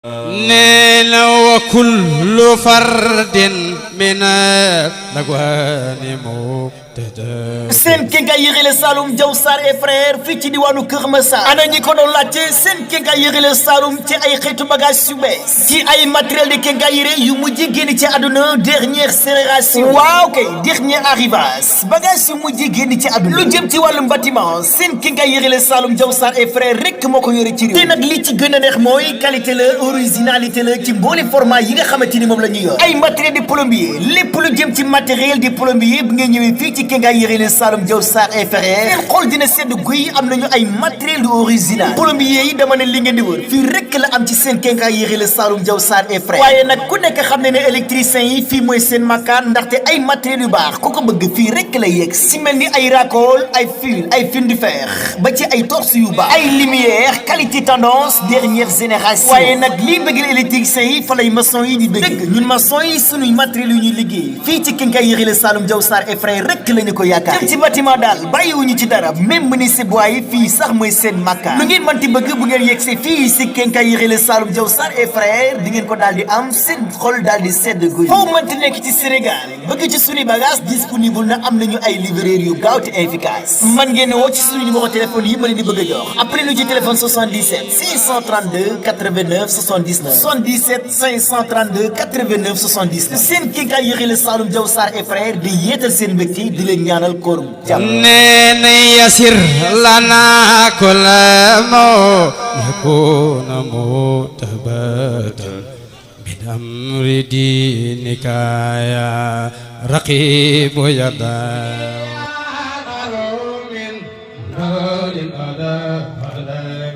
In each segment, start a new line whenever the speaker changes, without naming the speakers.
نينا وكل فرد من الأكوان مبتدأ
seen quincaillerie Saloum Diaw Sarr et frère fii ci diwaanu Kër Massar ana ñi ko doon laajte seen quincaillerie Saloum ci ay xeetu bagage yu bees ci ay matériel de quincaillerie yu mujj génn ci àdduna dernière génération waaw kay dernier arrivage bagage yu mujj génn ci àdduna lu jëm ci wàllum bâtiment seen quincaillerie Saloum Diaw Sarr et frère rek moo ko yore ci réew te nag li ci gën a neex mooy qualité la originalité la ci mboole format yi nga xamante ni moom la ñuy yor ay matériel de plombier lépp lu jëm ci matériel de plombier bu ngeen ñëwee fii ci quincaillerie Saloum Diaw Sarr et frère seen xol dina sedd guy am nañu ay matériel de original plombier yi dama ne li ngeen di wër fii rek la am ci seen quincaillerie Saloum Diaw Sarr et frère waaye nag ku nekk xam ne ne électricien yi fii mooy seen makkaan ndaxte ay matériel yu baax ku ko bëgg fii rek la yegg si mel ni ay racole ay fil de fer ba ci ay torse yu baax ay lumière qualité tendance dernière génération waaye nag lii bëggal électricien yi fa lay maçon yi di bëgg ñun maçon yi suñuy matériel yu ñuy liggéey fii ci quincaillerie Saloum Diaw Sarr et frère rek lañu ko yaakaar ci bâtiment daal bàyyiwuñu ci dara même menuisier bois yi fii sax mooy seen makkaan lu ngeen mënti bëgg bu ngeen yegsee fii si quincaillerie Saloum Diaw Sarr et frère di ngeen ko daal di am seen xol daal di sedd guy foo mënti nekk ci Sénégal bëgg ci suñu bagage disponible na am nañu ay livreur yu gaaw te efficace man ngeen woo ci suñu numéro téléphone yi ma leen di bëgg a jox après lu ci téléphone 77 532 89 79 77 532 89 79 seen quincaillerie Saloum Diaw Sarr et frère di yéetal seen mbégte di leen ñaanal koor
نين يسر لنا كل ما يكون متبادل من أمر دينك يا رقيب يدا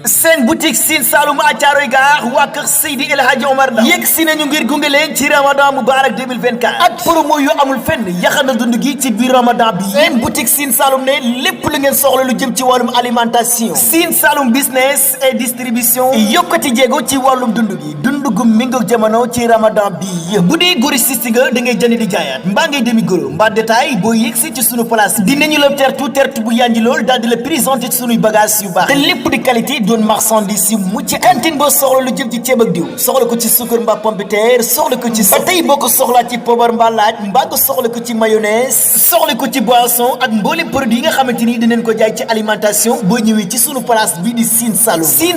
seen boutique Sine Saloum à Thiaroye Gare waa kër Seydi El Hadji Omar Ndaw yegg si nañu ngir gunge leen ci Ramadan Moubarak 2024 ak promo yu amul fenn yaxana dund gi ci biir Ramadan bi seen boutique Sine Saloum ne lépp lu ngeen soxla lu jëm ci wàllum alimentation Sine Saloum business et distribution yokkati jéego ci wàllum dund gi dund gu méngoog jamono ci Ramadan bi bu dee grossiste nga da ngay jënd di jaayaat mbaa ngay demi goro mbaa détail boo yegg si ci sunu place dinañu la tertu bu yanji lool daal di la présenté ci sunuy bagage yu baax te lépp di qualité doon marchandise yu mucc cantine boo soxla lu jëm ci ceeb ak diw soxla ko ci suukar mbaa pompiteer soxla ko ci ba tey boo ko soxlaa ci poobar mbaa laaj mbaa nga soxla ko ci mayonnaise soxla ko ci boisson ak mboolem produit yi nga xamante ni dinañ ko jaay ci alimentation boo ñëwee ci sunu place bii di Sine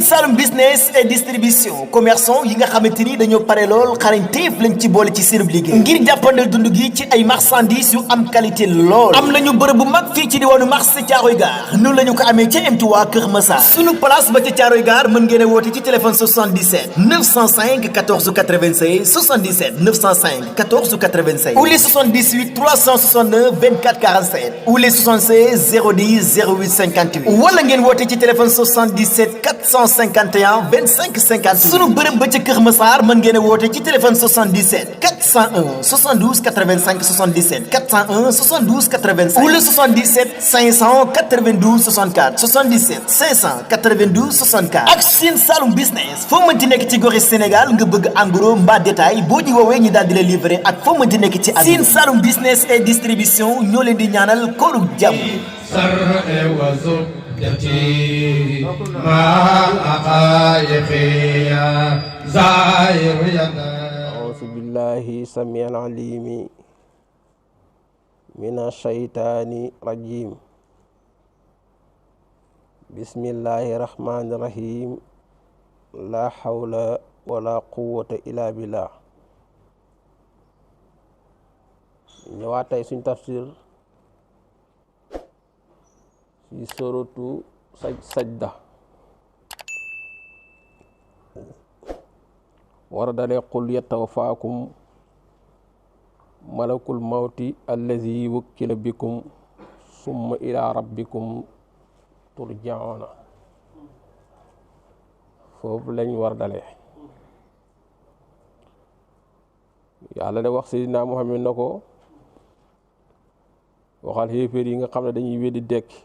Saloum business et distribution commerçant yi nga xamante ni dañoo pare lool xarañteef lañ ci boole ci seen liggéey ngir jàppandal dund gi ci ay marchandises yu am qualité lool am nañu bërëb bu mag fii ci diwaanu marché Thiaroye Gare noonu la ñu ko amee ca M3 Kër Massar sunu place ba ca Thiaroye Gare mën ngeen a woote ci téléphone 77 905 14 96 77 905 14 96 ou les 78 369 24 47 ou les 76 010 08 58 wala ngeen woote ci téléphone 77 451 25 50 sunu bërëb ba ca Kër Massar mën ngeen a woote ci téléphone 77 401 72 85 77 401 72 85 ou le 77 592 64 77 592 64 ak Sine Saloum business foo mënti nekk ci goxi Sénégal nga bëgg en gros mbaa détail boo ñu woowee ñu daal di la livrer ak foo mënti nekk ci Sine Saloum business et distribution ñoo leen di ñaanal kooru jàmm
أعوذ بالله السميع العليم من الشيطان الرجيم بسم الله الرحمن الرحيم لا حول ولا قوة إلا بالله ñëwaat tey suñ tafsir ci suratu sajda war a dalee qul yatawafaakum malakul mawti allazi wukkila bikum summa ila rabbikum turjauna foofu lañ war dalee yàlla de wax Seydina Muhammad na ko waxal xéeféer yi nga xam ne dañuy weddi dekki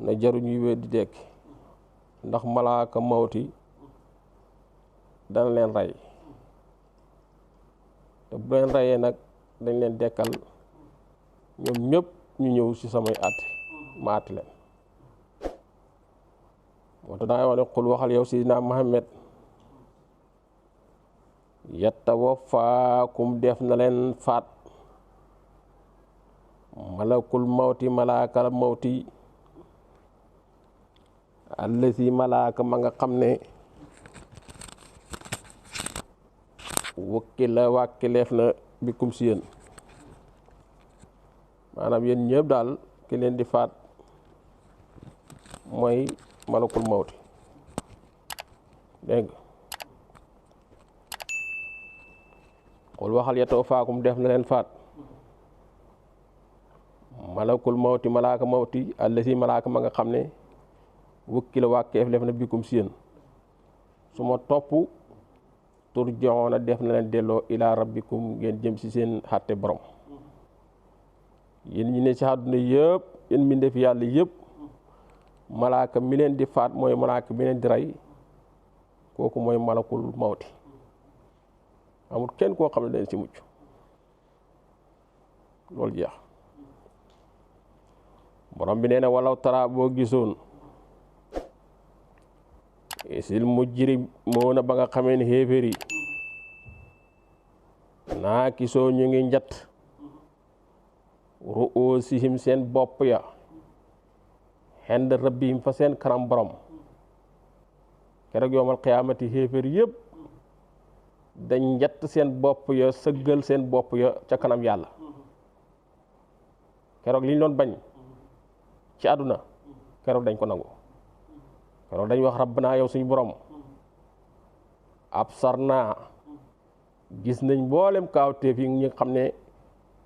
na jaru ñuy weddi dekki ndax malaaka mawti dana leen rey te bu leen reyee nag dañ leen dekkal ñoom ñëpp ñu ñëw ci samay àtte ma àtte leen moo tax dangay wax ne xul waxal yow Seydina Muhammad yatawaffaakum def na leen faat malakul mawti malaakal mawti allazi malaaka ma nga xam ne wàkkileef na bikum si yéen maanaam yéen ñëpp daal ki leen di faat mooy malakul mawti dégg nga xul waxal yatawaffaakum def na leen faat malakul mawti malaaka mawti allazi malaaka ma nga xam ne wàkkileef na bikum si yéen su ma topp turjauna def na leen delloo ila rabbikum ngeen jëm ci seen xàtte borom yéen ñi ne ci àdduna yëpp yéen mi def yàlla yëpp malaaka mi leen di faat mooy malaaka mi leen di rey kooku mooy malakul mawti amul kenn koo xam ne dañ ci mucc loolu jeex borom bi nee na walaw tara boo gisoon isil mujrim moo na ba nga xamee ne xéeféer yi naa kisoo ñu ngi njat ru'usihim seen bopp ya xend rabbihim fa seen kanam borom keroog yoomal xiyaamati xéeféer yëpp dañ njat seen bopp ya sëggal seen bopp ya ca kanam yàlla keroog li ñu doon bañ ci àdduna keroog dañ ko nangu keroog dañ wax rabbana yow suñu borom absarna gis nañ mboolem kaawteef yi ñi xam ne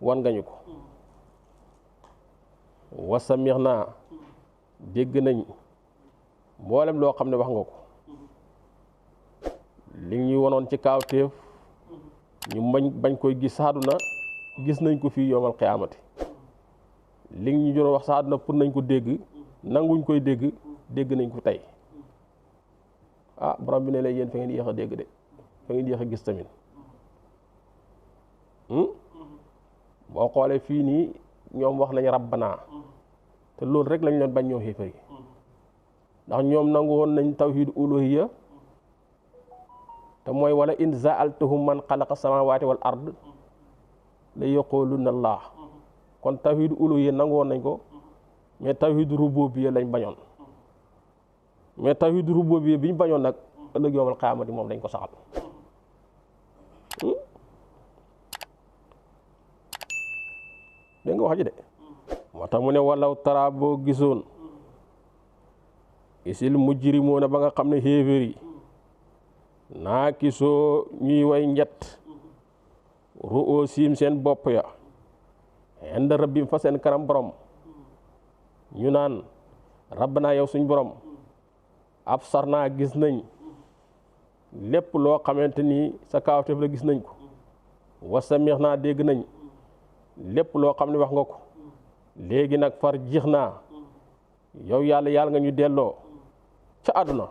wan nga ñu ko wasamixna dégg nañ mboolem loo xam ne wax nga ko li ñu wonoon ci kaawteef ñu bañ koy gis saaduna gis nañ ko fii yowmal qiyaamati li ñu doon wax saaduna pour nañ ko dégg nanguñ koy dégg nañ ko tey borom bi ne la yéen fa ngeen yéex a dégg de fa ngeen yéex a gis tamit boo xoolee fii nii ñoom wax nañ rabbana te loolu rek lañ leen bañ ñoo xéefar yi ndax ñoom nangu woon nañ tawhid uluhiyya te mooy wala in za'altahum man xalaqa samawati wal ard la yaquluna allah kon tawhid uluhiyya nangu woon nañ ko mais tawhid rububiyya lañ bañoon mais tawhid rububiyya bi ñu bañoon nag ëllëg yawmal qiyaamati moom dañ ko saxal dégg nga wax ji de moo tax mu ne walaw tara boo gisoon isil mujrimoona ba nga xam ne xéeféer yi naa kisoo ñuy way njett ru'uusihim seen bopp ya inda rabbihim fa seen kanam borom ñu naan rabbana yow suñ borom absarna gis nañ lépp loo xamante ni sa kaawteef la gis nañ ko wasamixna dégg nañ lépp loo xam ne wax nga ko léegi nag far jix naa yow yàlla nga ñu delloo ca àdduna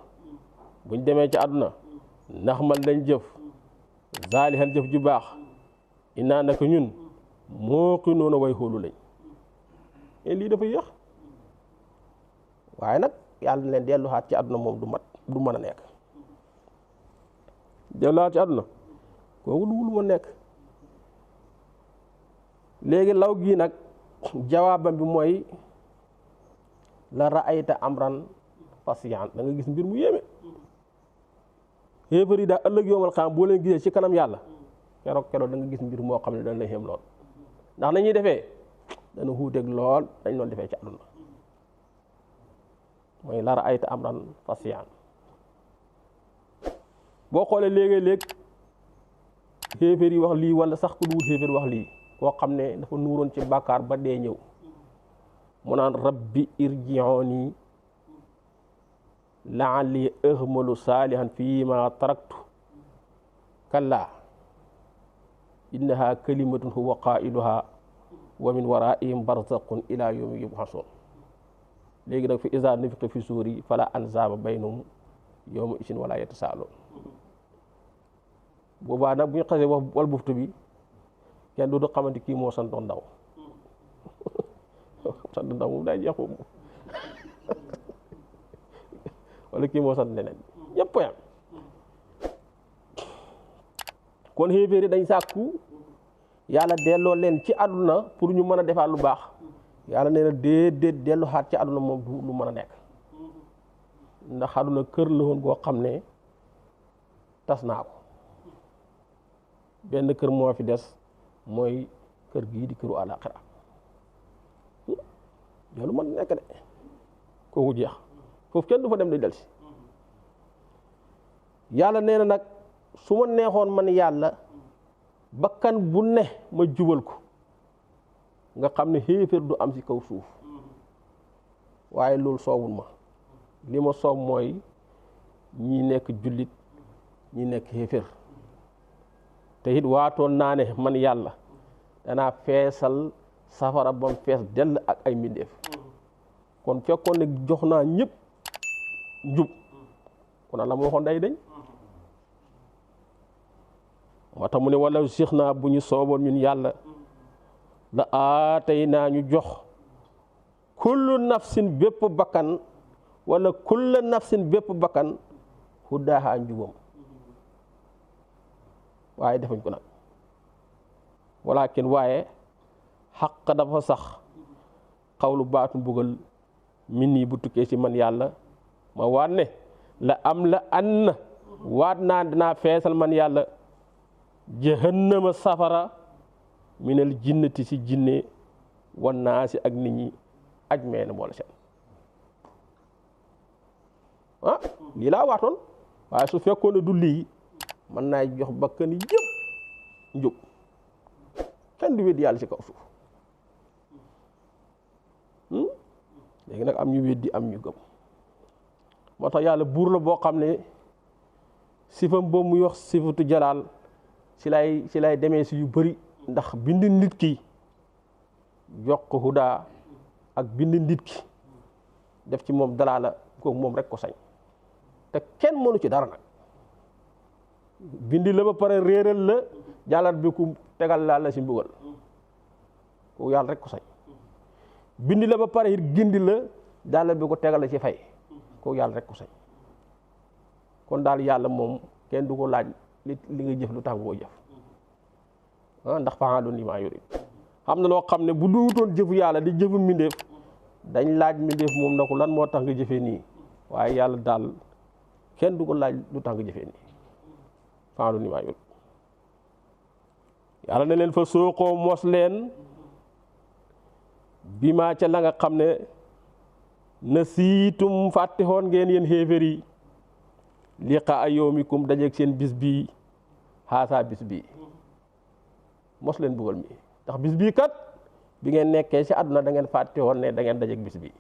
buñ demee ca àdduna ndax man lañ jëf zaalihan jëf ju baax inaa naka ñun moo ki noonu way xóolu lañ lii dafa yéex waaye nag yàlla na leen delluwaat ci àdduna moom du mën a nekk delluwaat ci àdduna kooku du ma nekk léegi law gii nag jawaabam bi mooy la ra'ayta amran fasiyan da nga gis mbir mu yéeme xéefar yi daa ëllëg yoomal xam boo leen gisee ci kanam yàlla keroog da nga gis mbir moo xam ne dañ lay xéem lool ndax nañuy defee dana xuuteeg lool dañ doon defee ci àdduna mooy la ra'ayta amran fasiyan boo xoolee léegi-léeg xéefar yi wax lii wala sax ku duwul xéefar wax lii koo xam ne dafa nuuroon ci bàkkaar ba dee ñëw mu naan rabbi irji'uni la'alli a'malu saalihan fiima taraktu kallaa innaha kalimatun huwa qaa'iluha wa min waraa'ihim barzaqun ilaa yawmi yub'asuun léegi nag fi izaa nufixa fi suuri falaa ansaaba baynahum yawma izin walaa yatasaaluun boobaa nag bu ñu xasee wax wal buftu bi kenn du xamante kii moo santoon ndaw sant ndaw moom day jeexu wala kii moo sant leneen ñëpp yam kon xéeféer yi dañ sàkku yàlla delloo leen ci àdduna pour ñu mën a defaat lu baax yàlla nee na déedéet dellu xaat ci àdduna moom du lu mën a nekk ndax àdduna kër la woon goo xam ne tas naa ko benn kër moo fi des mooy kër gii di këru àllaaxira loolu mën nekk de kooku jeex foofu kenn du fa dem di delsi yàlla nee na nag su ma neexoon man yàlla bakkan bu ne ma jubal ko nga xam ne xéeféer du am ci kaw suuf waaye loolu soowul ma li ma soow mooy ñi nekk jullit ñi nekk xéeféer te it waatoon naa ne man yàlla danaa feesal safara bam fees dell ak ay mbindeef kon fekkoon ne jox naa ñëpp njub kon la ma waxoon day dañ moo tax mu ne wala six naa bu ñu sooboon ñun yàlla la aatay naa ñu jox kullu nafsin bépp bakkan wala kulla nafsin bépp bakkan huddaaha njubam waaye defuñ ko nag walakin waaye xaq dafa sax xawlu baatu mbugal min nii bu tukkee ci man yàlla ma waat ne la am la an waat naa dinaa feesal man yàlla jahannama safara minal jinnati ci jinne wan naa si ak nit ñi aj meena moo la seen lii laa waatoon waaye su fekkoon ne du lii mën naa jox bakkan yëpp njub kenn du weddi yàlla ci kaw suuf léegi nag am ñu weddi am ñu gëm moo tax yàlla buur la boo xam ne sifam boobu muy wax sifatu jalaal ci lay demee si yu bëri ndax bind nit ki jox ko hudaa ak bind nit ki def ci moom dalaala kooku moom rek ko sañ te kenn mënu ci dara nag bindi la ba pare réeral la jàllat bi ku tegal la si mbugal kooku yàlla rek ko sañ bindi la ba pare it gindi la jàllat bi ko tegal la ci fay kooku yàlla rek ko sañ kon daal yàlla moom kenn du ko laaj li nga jëf lu tax nga koo jëf ndax fa'aalun limaa yurid xam na loo xam ne bu duutoon jëfu yàlla di jëfu mbindeef dañ laaj mbindeef moom na ko lan moo tax nga jëfee nii waaye yàlla daal kenn du ko laaj lu tax nga jëfee nii fa'aalun limaa yurid yàlla ne leen fa sooqoo mos leen bi maa ca la nga xam ne na siitum fàtte xoon ngeen yéen xéeféer yi liqaa yawmikum dajeeg seen bis bii xaasaa bis bii mos leen bugal mi ndax bis bii kat bi ngeen nekkee ci àdduna da ngeen fàtte woon ne da ngeen dajeeg bis bii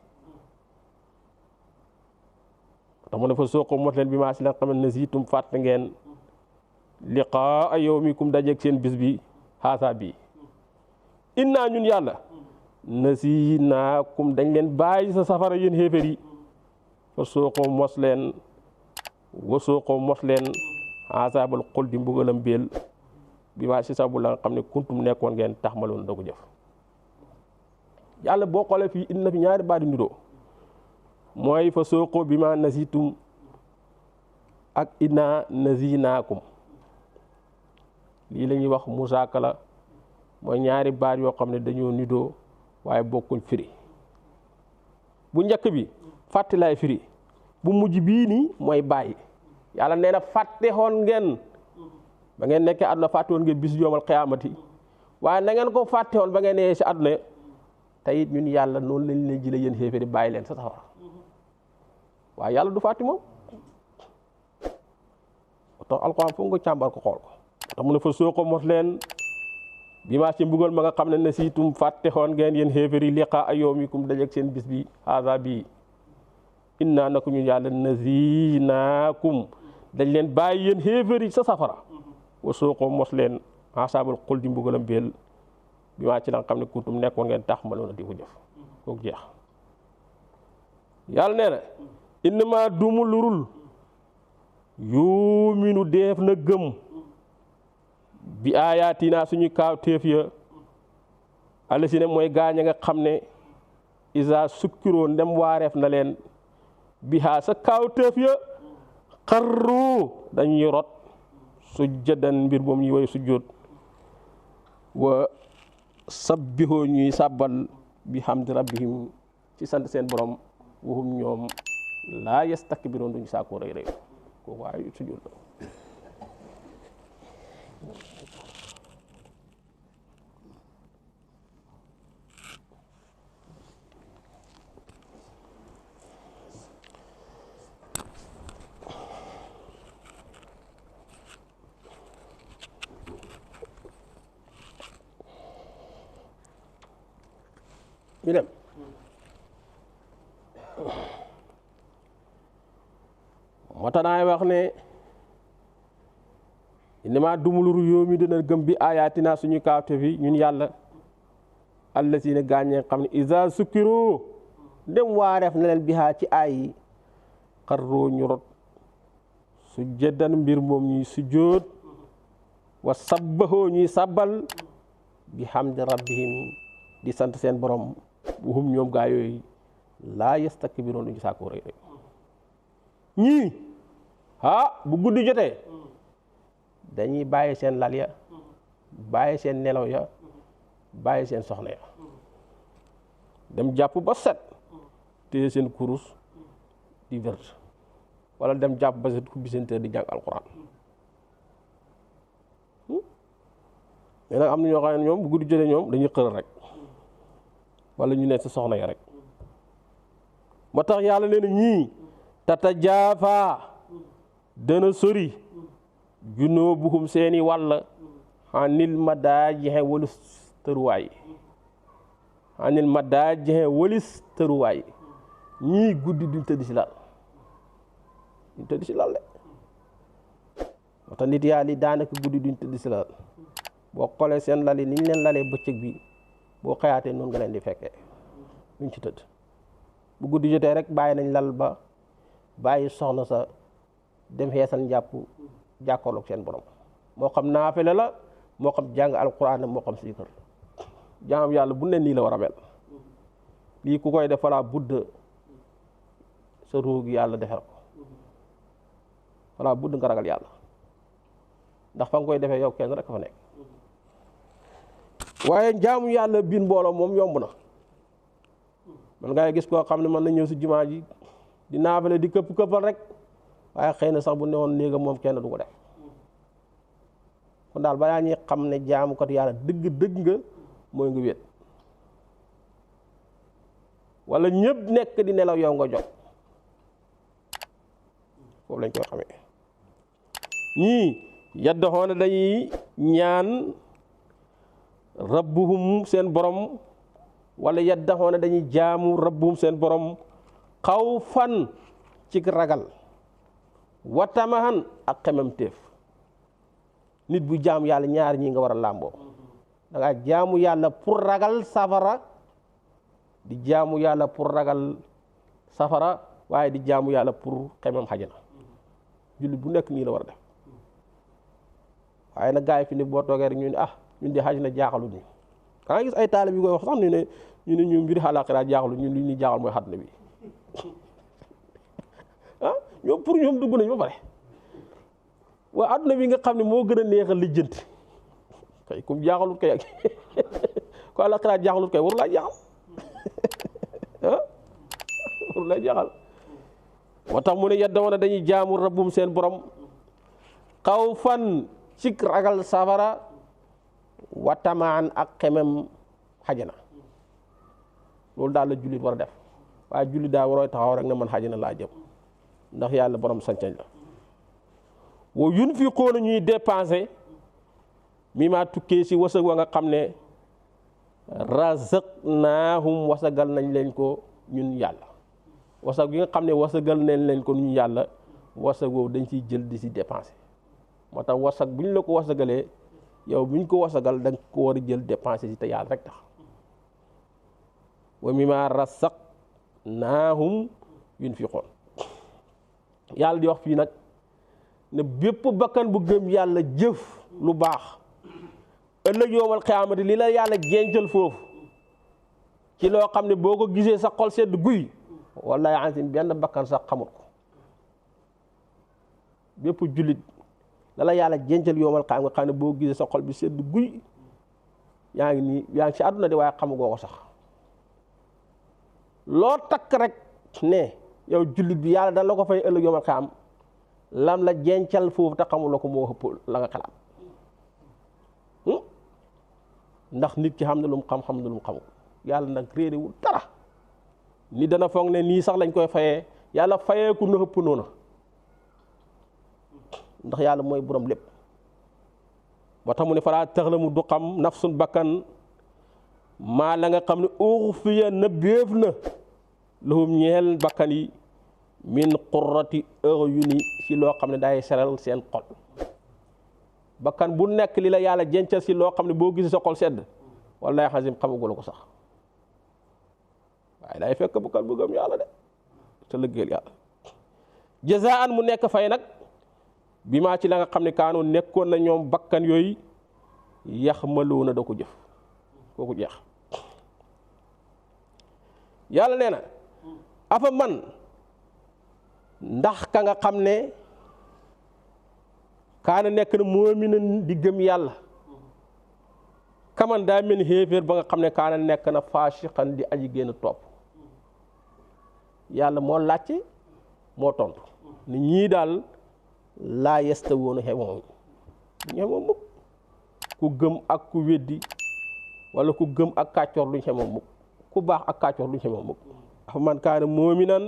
tax mu ne fa sooqoo mos leen bi maa si la xam ne na siitum fàtte ngeen liqaa yawmikum dajeeg seen bis bi xaasaa bii innaa ñun yàlla nasiinaakum dañ leen bàyyi sa safara yéen xéeféer yi fa sooqoo mos leen wasoo ko mos leen asaabal xul di mbugalam béel bi maa si sabu la nga xam ne kuntum nekkoon ngeen tax ma loon da ko jëf yàlla boo xoolee fii indi na fi ñaari baat yu niroo mooy fa sooqoo bi ma nasitum ak inna nasinaakum lii la ñuy wax musaakala mooy ñaari baat yoo xam ne dañoo nidoo waaye bokkuñ firi bu njëkk bi fàtte laay firi bu mujj bii nii mooy bàyyi yàlla nee na fàtte xoon ngeen ba ngeen nekkee àdduna fàtte woon ngeen bis yoomal xiyaamati waaye na ngeen ko fàtte woon ba ngeen nee si àdduna te it ñun yàlla noonu lañ leen jëlee yéen xéeféeri bàyyi leen sa safara waaye yàlla du fàtte moom tax alxuraan foog nga càmbar ko xool ko tax mu ne fa soo ko mos leen bi maa ci mbugal ma nga xam ne na siitum fàtte xoon ngeen yéen xéeféeri liqaa yawmikum dajeeg seen bis bi haza bii inna na ko ñu yàlla nazinaakum dañ leen bàyyi yéen xéeféeri sa safara wa soo ko mos leen asaabal xul di mbugalam béel bi maa ci la nga xam ne kuntum nekkoon ngeen tax ma loona di ko jëf kooku jeex yàlla nee na innama dumu lurul yuuminu def na gëm bi aayaatinaa suñu kaaw téef ya alla si ne mooy gaañ a nga xam ne isa sukkiroo ndem waareef na leen bihaa sa kaawteef ya xarru dañuy rot sujjadan mbir moom ñuy way sujjóot wa sabbihoo ñuy sàbbal bi hamdi rabbihim ci sant seen borom waxum ñoom laa yastakbiroon duñu saakoo rëy rëy kooku waaye sujjóot la ñu dem moo tax naay wax ne innama dumuluru yoomi dina gëm bi ayatina suñu kaawte fi ñun yàlla alla si ne gaañee xam ne isa sukkiru dem waareef na leen bihaa ci ay yi xarroo ñu rot sujjadan mbir moom ñuy sujjóot wa sabbahoo ñuy sabbal bi hamdi rabbihim di sant seen borom waxum ñoom gaa yooyu laa yastakbiroon duñu saakoo rëy rëy ñii bu guddi jotee dañuy bàyyi seen lal ya bàyyi seen nelaw ya bàyyi seen soxna ya dem jàpp ba set téye seen kurus di wér wala dem jàpp ba set ubbi seen tër di jàng alquran mais nag am na ñoo xam ne ñoom bu guddi jotee ñoom dañuy xër rek wala ñu ne sa soxna ya rek moo tax yàlla nee na ñii tatajaafa dana sori junuubuhum seeni wàll anil madaaji'i walis tëruwaay anil madaaji'i walis tëruwaay ñii guddi duñ tëdd si lal duñ tëdd si lal de moo tax nit yàlla yi daanaka guddi duñ tëdd si lal boo xoolee seen lal yi ni ñu leen lalee bëccëg bi boo xëyaatee noonu nga leen di fekkee duñ ci tëdd bu guddi jotee rek bàyyi nañ lal ba bàyyi soxna sa dem xeesal njàpp jàkkoorloog seen borom moo xam naafile la moo xam jàng alquran moo xam siikar jaam yàlla bu ne nii la war a mel lii ku koy def falaa budd sa ruug yàlla defar ko falaa budd nga ragal yàlla ndax fa nga koy defee yow kenn rek fa nekk waaye jaamu yàlla biin mbooloo moom yomb na man ngay gis koo xam ne mën na ñëw si jumaa ji di naafale di këpp këppal rek waaye xëy na sax bu newoon néegam moom kenn du ko def kon daal balaa ñuy xam ne jaamukat yàlla dëgg nga mooy nga wéet wala ñëpp nekk di nelaw yow nga jóg foofu lañ koy xamee ñii yaddoxoona dañuy ñaan rabbuhum seen borom wala yaddaxoona dañuy jaamu rabbuhum seen borom xawfan ci ragal wa tamahan ak xememteef nit bu jaamu yàlla ñaar ñi nga war a làmboo da nga jaamu yàlla pour ragal safara di jaamu yàlla pour ragal safara waaye di jaamu yàlla pour xemem xajana jullit bu nekk nii la war a def waaye nag gaa yi fi ne boo toogee rek ñu ne ñun de xaj na jaaxalu ñu kaa gis ay taalibe yi koy wax sax ñu mbiri àllaaxira jaaxalu ñun li ñuy jaaxal mooy àdduna bi ñoom pour ñoom dugg nañ ba pare waaye àdduna bi nga xam ne moo gën a neex a lijjanti kay comme jaaxalut kay ak ko àllaaxira jaaxalut kay waru laa jaaxal waru laa jaaxal moo tax mu ne yaddawoona dañuy jaamu rabbum seen borom xawfan ci ragal safara wa tamaan ak xemem xajana loolu daal la jullit war a def waaye jullit daa waroo taxaw rek ne man xajana laa jëm ndax yàlla borom sañ-sañ la wa yunfiquuna ñuy dépensé mi maa tukkee si wasag wa nga xam ne razaqnaahum wasagal nañ leen ko ñun yàlla wasag bi nga xam ne wasagal nañ leen ko ñun yàlla wasag woowu dañ ciy jël di si dépensé moo tax wasag bu ñu la ko wasagalee yow bu ñu ko wasagal da nga ko war a jël dépensé si te yàlla rek tax wa mimmaa razaqnaahum yunfiqoon yàlla di wax fii nag ne bépp bakkan bu gëm yàlla jëf lu baax ëllëg yowmal xiyaamati li la yàlla jencal foofu ci loo xam ne boo ko gisee sa xol sedd guy wallahi ansim benn bakkan sax xamut ko bépp jullit la yàlla jencal yoomal xam nga xam ne boo gisee sa xol bi sedd guy yaa ngi ci àdduna de waaye xamugoo ko sax loo takk rek ne yow jullit bi yàlla dana la ko fay ëllëg yoomal xam lam la jencal foofu te xamul la ko moo ëpp la nga xalaat ndax nit ki xam na lu mu xam na lu mu xamul yàlla nag réerewul dara ni dana foog ne nii sax lañ koy fayee yàlla fayeeku na ëpp noona ndax yàlla mooy borom lépp ba tax mu ne falaa taxlamu du xam nafsun bakkan maa la nga xam ne uxfiya nëbbeef na lahum ñeel bakkan yi min qurrati a'yuni si loo xam ne day seral seen xol bakkan bu nekk li la yàlla jencal si loo xam ne boo gisee sa xol sedd wallahi xasim xamagula ko sax waaye day fekk bakkan bu gëm yàlla de te lëggeel yàlla jazaan mu nekk fay nag bi maa ci la nga xam ne kaanoo nekkoon na ñoom bakkan yooyu yaxmaluuna da ko jëf kooku jeex yàlla nee na afa man ndax ka nga xam ne kaana nekk na mu'minan di gëm yàlla kaman daa mel ni xéeféer ba nga xam ne kaana nekk na faasiqan di aji génn topp yàlla moo laajte moo tontu ni ñii daal laa yastawuuna xemoom ñemoom mukk ku gëm ak ku weddi wala ku gëm ak kàccoor duñ xemoom mukk ku baax ak kàccoor duñ xemoom mukk afa man kaana mu'minan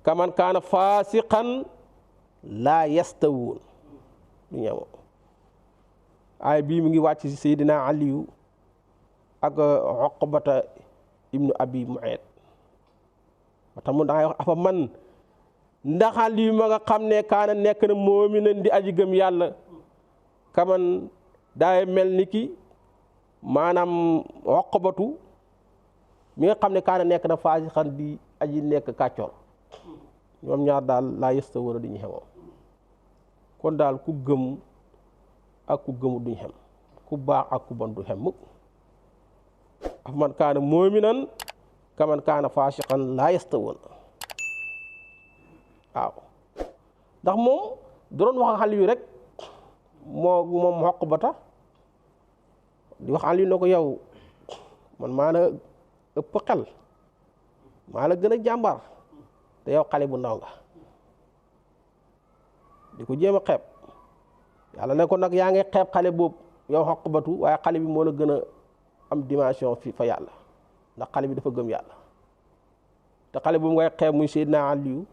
kaman kaana faasiqan laa yastawuun du ñemoo aay bii mu ngi wàcc ci Seydina Aliyu ak Uqbata ibnu Abi Mu'ayt wata mu dangay wax afa man ndax Aliyu ma nga xam ne kaana nekk na mu'minan di aji gëm yàlla kaman daay mel ni ki maanaam Uqbatu mi nga xam ne kaana nekk na faasiqan di aji nekk kàccoor ñoom ñaar daal laa yësta wara duñu xemoo kon daal ku gëm ak ku gëmu duñ xem ku baax ak ku bon du xem mukk af man kaana mu'minan kaman kaana faasiqan laa yësta woon waaw ndax moom doon wax ak Aliyu rek moom Uqbata di wax Aliyu ne ko yow man maa la ëpp xel maa la gën a jàmbar te yow xale bu ndaw nga di ko jéem a xeeb yàlla ne ko nag yaa ngi xeeb xale boobu yow Uqbatu waaye xale bi moo la gën a am dimension fi fa yàlla ndax xale bi dafa gëm yàlla te xale boobu ngay xeeb muy Seydina Aliyu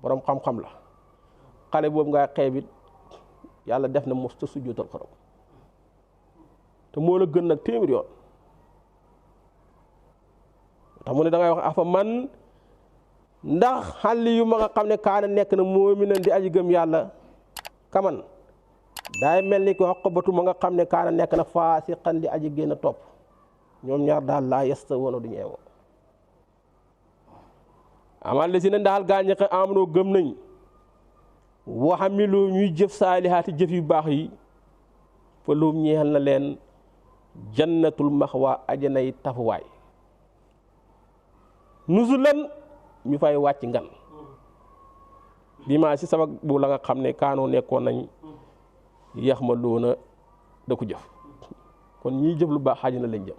borom xam-xam la xale boobu ngay xeeb it yàlla def na mos ta sujjóotal xaram te moo la gën nag téeméer yoon tax mu ne da ngay wax afa man ndax Aliyu ma nga xam ne kaana nekk na mu'minan di aji gëm yàlla kaman daay mel ni ko Uqbatu ma nga xam ne kaana nekk na faasiqan di aji génn topp ñoom ñaar daal laa yastawuuna du ñeemoo amal la si ne daal gaa ñexe amanoo gëm nañ wa amilu ñuy jëf saalihaati jëf yu baax yi fa loom ñeexal na leen jannatul maxwa ajanay tafuwaay nuzulan ñu fay wàcc ngan bi maa si sabab bu la nga xam ne kaanoo nekkoon nañ yax ma loona da ko jëf kon ñiy jëf lu baax xaaj na lañ jëm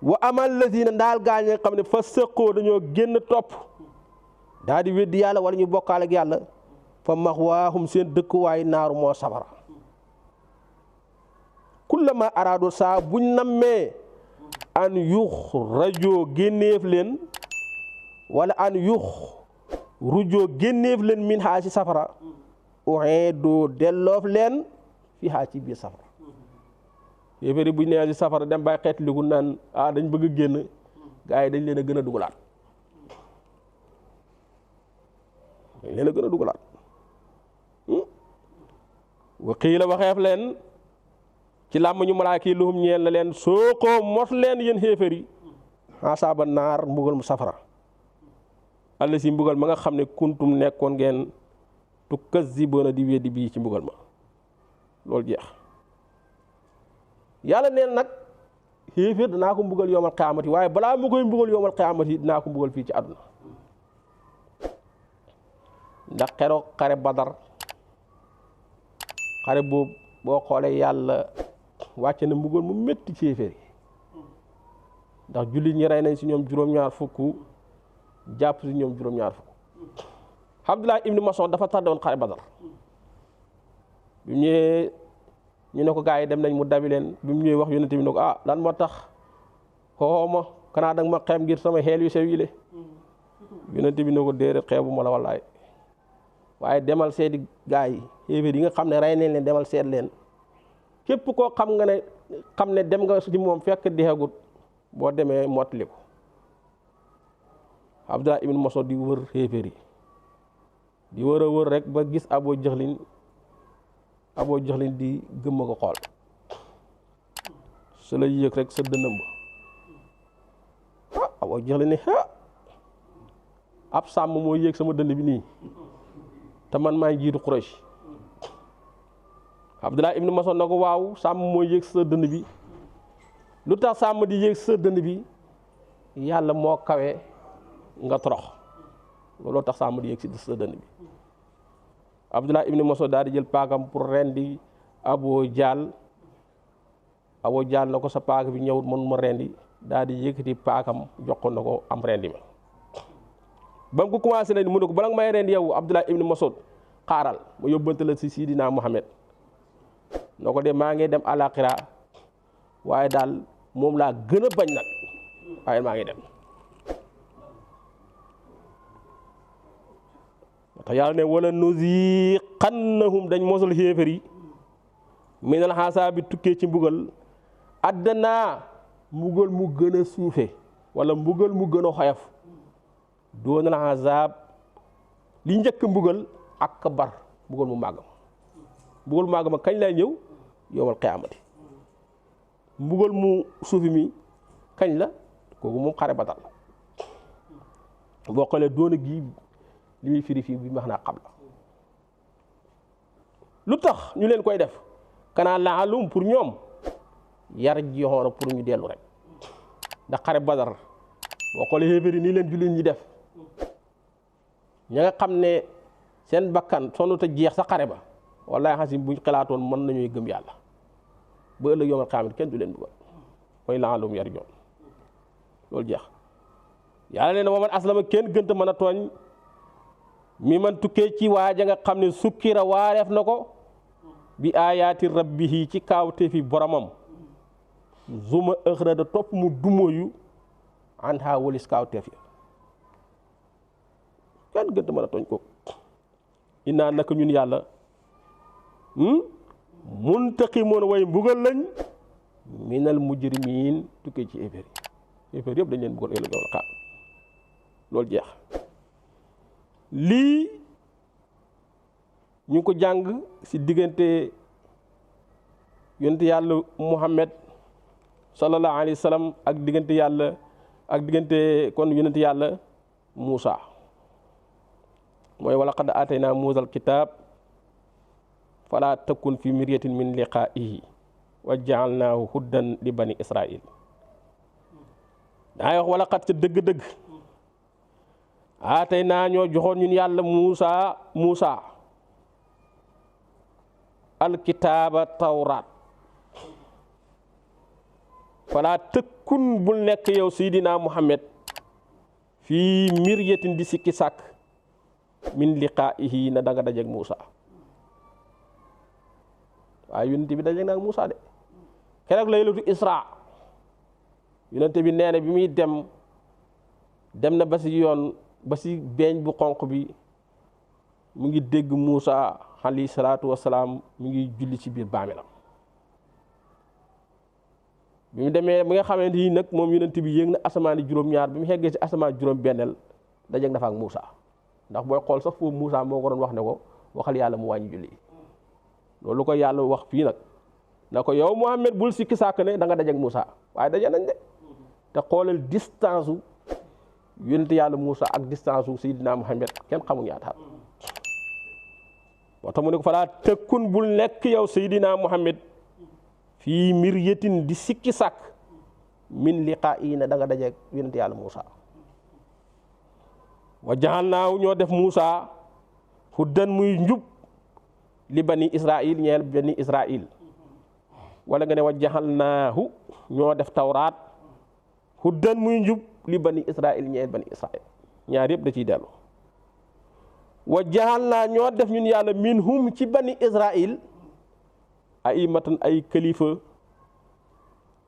wa amal lazina ndaal gaañ nga xam ne fa sëqoo dañoo génn topp daal di weddi yàlla wala ñu bokkaale ak yàlla fa maxwaahum seen dëkkuwaay naaru moo safara kullama araado saa buñ nammee an yux rajoo génneef leen wala an yux rujoo génneef leen min xaa ci safara oxee doo delloof leen fi xaa ci biir safara yéeféeri buñ nee ci safara dem bay xeet ligu naan dañ bëgg a génn gaa yi dañ leen a gën a dugalaat wa qiila waxeef leen ci làmm ñu malaaka yi luhum ñeel na leen soo ko mos leen yéen xéeféri asaaba naar mbugal mu safara alla si mbugal ma nga xam ne kuntum nekkoon ngeen tu kazziboona di weddi bii ci mbugal ma loolu jeex yàlla neen nag xéeféer danaa ko mbugal yowmal qiyaamati waaye balaa ma koy mbugal yowmal qiyaamati dinaa ko mbugal fii ci àdduna ndax keroog xare Badar xare boobu boo xoolee yàlla wàcce na mbugal mu métti ci xéeféer yi ndax jullit ñi rey nañ si ñoom juróom-ñaar fukk jàpp si ñoom juróom-ñaar fukk Abdullah ibn Mas'ud dafa tardé woon xare Badar bi mu ñëwee ñu ne ko gaa yi dem nañ mu dabi leen bi mu ñëwee wax yonent bi ne ko lan moo tax xoo ma kanaa danga ma xeeb ngir sama xeel yu sew yile yonent bi ne ko déedéet xeebu ma la wallaay waaye demal seeti gaa yi xéeféer yi nga xam ne rey nañ leen demal seet leen képp koo xam ne dem nga ci moom fekk deexagut boo demee mottali ko Abdullah ibn Mas'ud di wër xéeféer yi di wër a wër rek ba gis Abu Jahlin di gëmma ko xool su la yëg rek sa dënnam ba Abu Jahlin ne ab sàmm moo yéeg sama dënn bi nii te man maa ngi jiitu Quraysh Abdullah ibn Mas'ud na ko waaw sàmm moo yéeg sa dënn bi lu tax sàmm di yéeg sa dënn bi yàlla moo kawe nga torox looloo tax sàmm di yéeg si sa dënn bi Abdullah ibn Mas'ud daal di jël paakam pour rendi Abu Jahl na ko sa paaka bi ñëwut mën ma rendi daal di yëkkati paakam jox ko na ko am rendi ma ba mu ko commencé leen mu ne ko bala nga may rendi yow Abdullah ibn Mas'ud xaaral ma yóbbante la si Sidina Muhammad noo ko de maa ngi dem àlaxira waaye daal moom laa gën a bañ nag waaye maa ngi dem tax yàlla ne wala nuziqannahum dañ mosal xéefar yi minal xasaabi tukkee ci mbugal addanaa mbugal mu gën a suufe wala mbugal mu gën a xoyof doonal xasaab li njëkk mbugal ak bar mbugal mu màgg ma kañ lay ñëw yowmal qiyaamati mbugal mu suufi mi kañ la kooku moom xare Badar la boo xoolee doona gi li muy firi fii bi wax naa xam la lu tax ñu leen koy def kanaa laalum pour ñoom yar joxoona pour ñu dellu rek ndax xare Badar boo xoolee xéeféer yi nii leen jullit ñi def ña nga xam ne seen bakkan sonn te jeex sa xare ba wallahi xasim buñ xalaatoon mën nañuy gëm yàlla ba ëllëg yowmal qiyaamati kenn du leen dugal mooy laalum yar joon loolu jeex yàlla nee na waman aslama kenn gënta mën a tooñ mi man tukkee ci waaja nga xam ne sukkira waareef na ko bi ayaati rabbihi ci kaawte fi boromam zuma ëxrada topp mu dumóoyu an ha walis kaawteef ya kenn gënta mën a tooñ ko innaa naka ñun yàlla muntaqimoon way mbugal lañ minal mujrimiin tukkee ci éféer yëpp dañ leen mbugal ëllëg yawmal qiyaama loolu jeex lii ñu ko jàng ci diggante yonent yàlla Muhammad sallallahu alayhi wa sallam ak diggante kon yonent yàlla Muusa mooy wala qad aataynaa Muusal kitaab fala takun fi miryatin min liqaa'ihi wa ja'alnaahu huddan li bani Israa'il daa wax wala qad ca dëgg-dëgg tey naa ñoo joxoon ñun yàlla Muusa alkitaaba tawraat fala tëkkun bul nekk yow Seydina Muhammad fii miryatin di sikki sàkk min liqaa'ihi na danga dajeeg Muusa waaye yonent bi dajeeg naag Muusa de keroog laylatu Isra yonent bi nee na bi muy dem na ba si yoon ba si beeñ bu xonq bi mu ngi dégg Muusa alayhi salaatu wasalaam mu ngi julli ci biir baamelam bi mu demee bi nga xamante ni nag moom yonent bi yéeg na asamaani juróom-ñaar bi mu xeggee si asamaan juróom-benneel dajeeg na fa ak Muusa ndax booy xool sax foofu Muusa moo ko doon wax ne ko waxal yàlla mu wàññi julli loolu ko yàlla wax fii nag na ko yow Muhammad bul sikki sàkk ne da nga dajeeg Muusa waaye daje nañ de te xoolal distance u yonent yàlla Muusa ak distance u Seydina Muhammad kenn xamu ñaata moo tax mu ne ko falaa tëkkun bul nekk yow Seydina Muhammad fii miryatin di sikki sàkk min liqaa'iina da nga dajeeg yonent yàlla Muusa wa ja'alnaahu ñoo def Muusa huddan muy njub li bani Israil ñeel bani Israil wala nga ne wa ja'alnaahu ñoo def tawraat huddan muy njub li bani Israil ñeel bani Israil ñaar yëpp da ciy dellu wa ja'alnaa ñoo def ñun yàlla minhum ci bani Israil a'immatan ay kilifa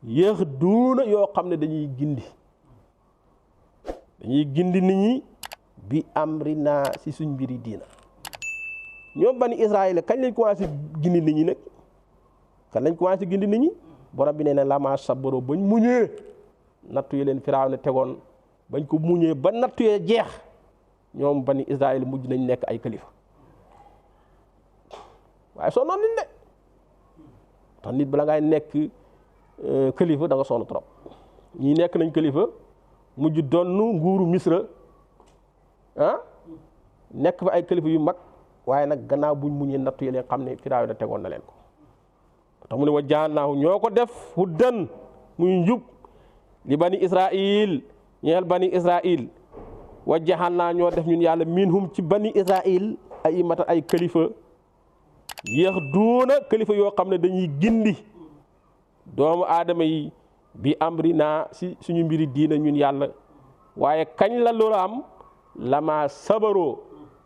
yahduuna yoo xam ne dañuy gindi nit ñi bi amrina si suñ mbiri diina ñoom bani Israël kañ lañ commencé gindi nit ñi nag kañ lañ commencé gindi nit ñi borom bi nee na lama sabaro bañ muñee nattu yi leen Firawna tegoon bañ ko muñee ba nattu yee jeex ñoom bani Israël mujj nañ nekk ay kilifa waaye soo noonu liñ de tax nit bala ngay nekk kilifa da nga sonn trop ñii nekk nañ kilifa mujj donnu nguuru Misra nekk fa ay kilifa yu mag waaye nag gannaaw buñ muñee nattu yi leen xam ne Firawna tegoon na leen ko tax mu ne wa ja'alnaahu ñoo ko def huddan muy njub li bani Israil ñeel bani Israil wa ja'alnaa ñoo def ñun yàlla minhum ci bani Israil ay mata ay kilifa yahduuna kilifa yoo xam ne dañuy gindi doomu aadama yi bi amrina si suñu mbiri diina ñun yàlla waaye kañ la loolu am lama sabaroo